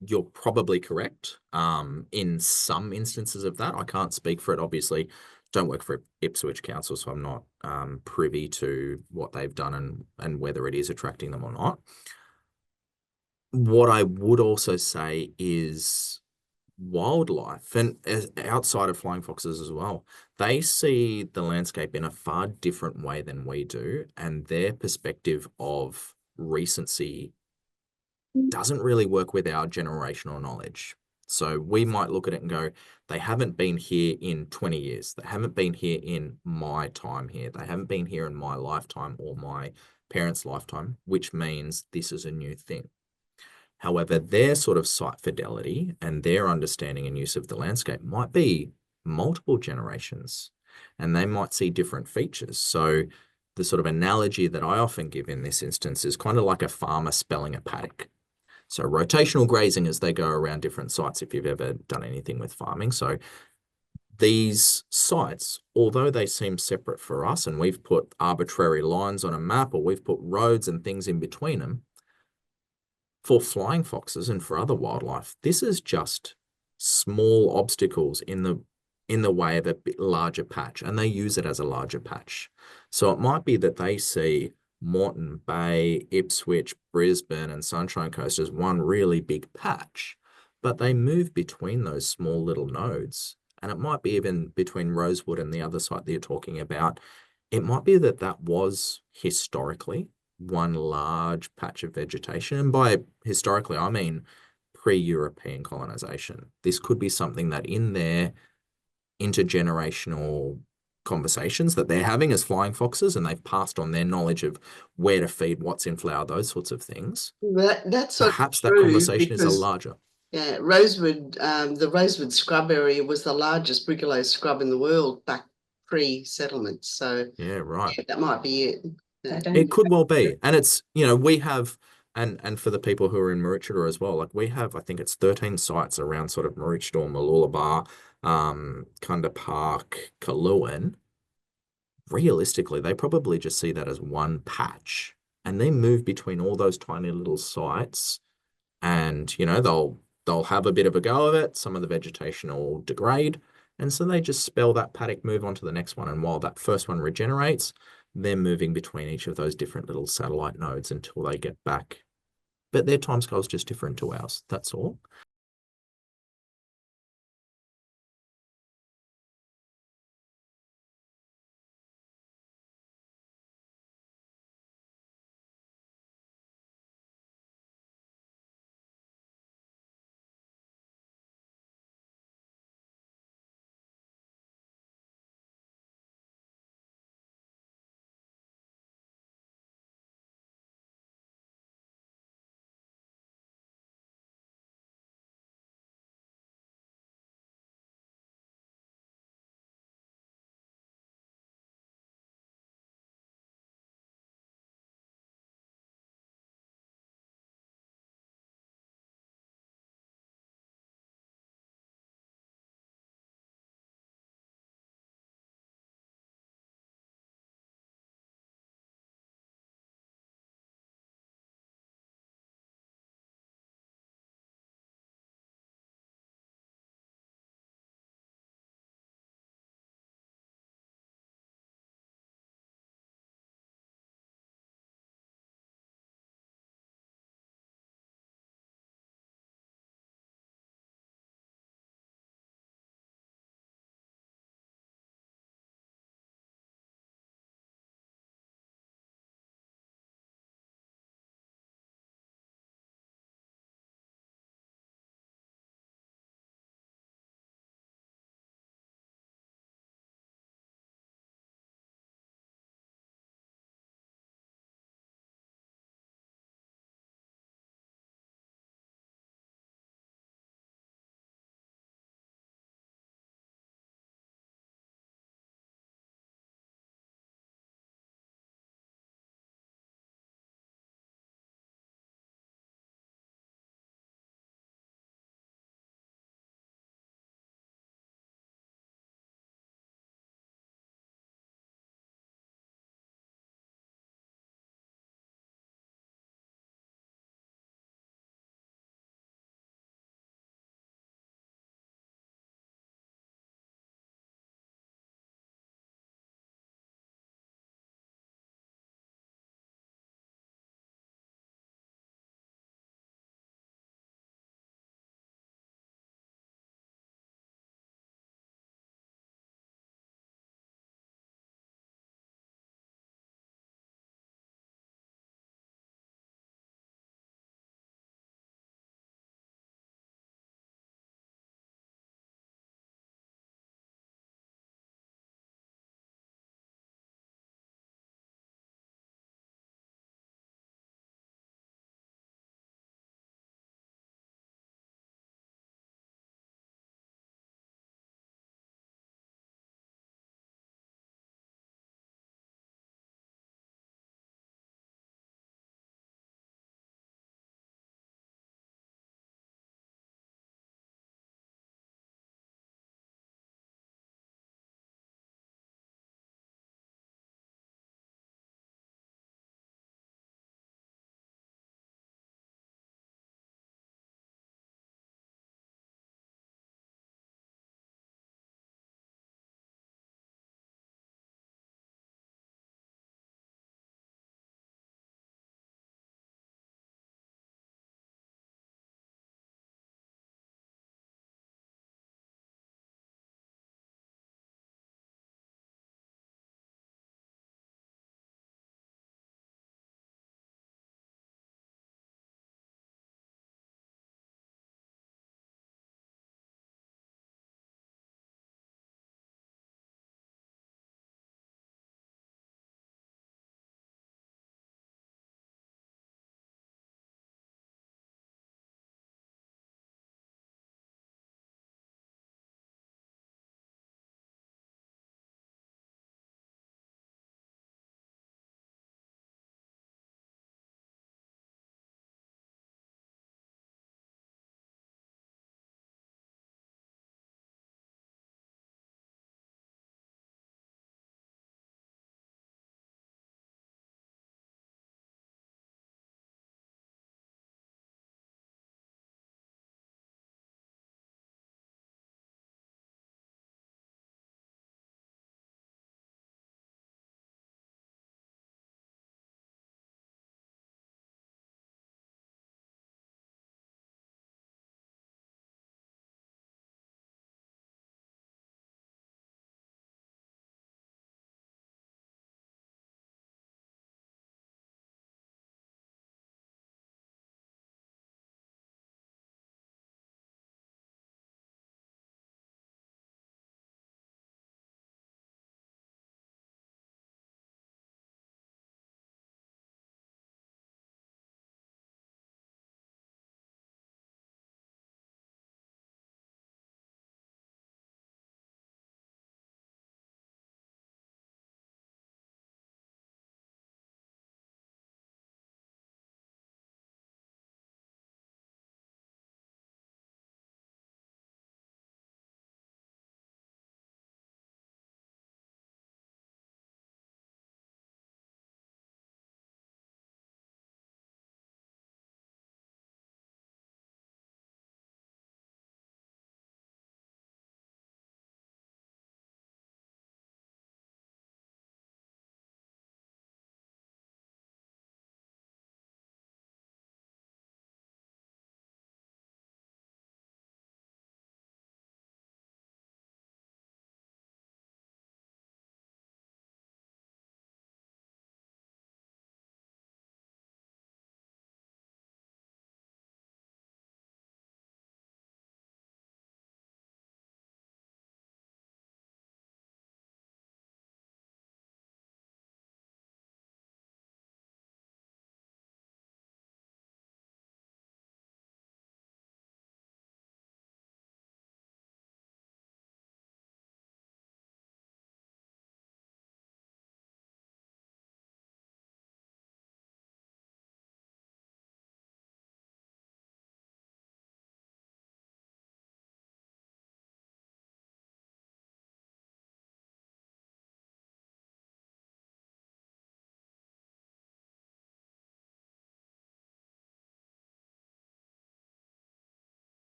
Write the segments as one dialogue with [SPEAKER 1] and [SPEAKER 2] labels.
[SPEAKER 1] you're probably correct. In some instances of that, I can't speak for it. Obviously, don't work for Ipswich Council, so I'm not privy to what they've done and whether it is attracting them or not. What I would also say is wildlife, and outside of flying foxes as well, they see the landscape in a far different way than we do, and their perspective of recency doesn't really work with our generational knowledge. So we might look at it and go, they haven't been here in 20 years. They haven't been here in my time here. They haven't been here in my lifetime or my parents' lifetime, which means this is a new thing. However, their sort of site fidelity and their understanding and use of the landscape might be multiple generations, and they might see different features. So the sort of analogy that I often give in this instance is kind of like a farmer spelling a paddock. So rotational grazing as they go around different sites, if you've ever done anything with farming. So these sites, although they seem separate for us and we've put arbitrary lines on a map or we've put roads and things in between them, for flying foxes and for other wildlife, this is just small obstacles in the way of a bit larger patch, and they use it as a larger patch. So it might be that they see Moreton Bay, Ipswich, Brisbane, and Sunshine Coast as one really big patch, but they move between those small little nodes. And it might be even between Rosewood and the other site that you're talking about. It might be that that was historically one large patch of vegetation. And by historically, I mean pre-European colonization. This could be something that in their intergenerational conversations that they're having as flying foxes, and they've passed on their knowledge of where to feed, what's in flower, those sorts of things.
[SPEAKER 2] That's sort of
[SPEAKER 1] Perhaps that
[SPEAKER 2] true
[SPEAKER 1] conversation is a
[SPEAKER 2] because
[SPEAKER 1] larger.
[SPEAKER 2] yeah, Rosewood, the Rosewood scrub area was the largest brigalow scrub in the world back pre-settlement. So
[SPEAKER 1] Yeah, right.
[SPEAKER 2] yeah, that might be it. Yeah.
[SPEAKER 1] It could well be. And it's, we have, and for the people who are in Maroochydore as well, like we have, I think it's 13 sites around sort of Maroochydore, Mooloolaba, Kunda Park, Kaluan. Realistically, they probably just see that as one patch and they move between all those tiny little sites and, they'll have a bit of a go of it. Some of the vegetation will degrade. And so they just spell that paddock, move on to the next one. And while that first one regenerates, they're moving between each of those different little satellite nodes until they get back. But their timescale is just different to ours. That's all.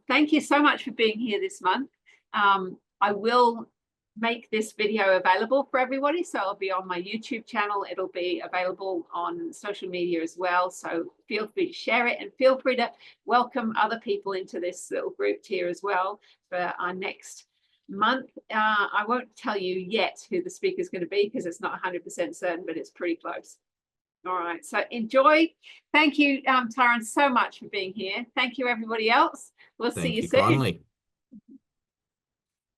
[SPEAKER 3] Thank you so much for being here this month. I will make this video available for everybody, so it'll be on my YouTube channel. It'll be available on social media as well, so feel free to share it, and feel free to welcome other people into this little group here as well for our next month. I won't tell you yet who the speaker is going to be because it's not 100% certain, but it's pretty close. All right, so enjoy. Thank you, Tyron, so much for being here. Thank you, everybody else. We'll see you soon.
[SPEAKER 1] Kindly.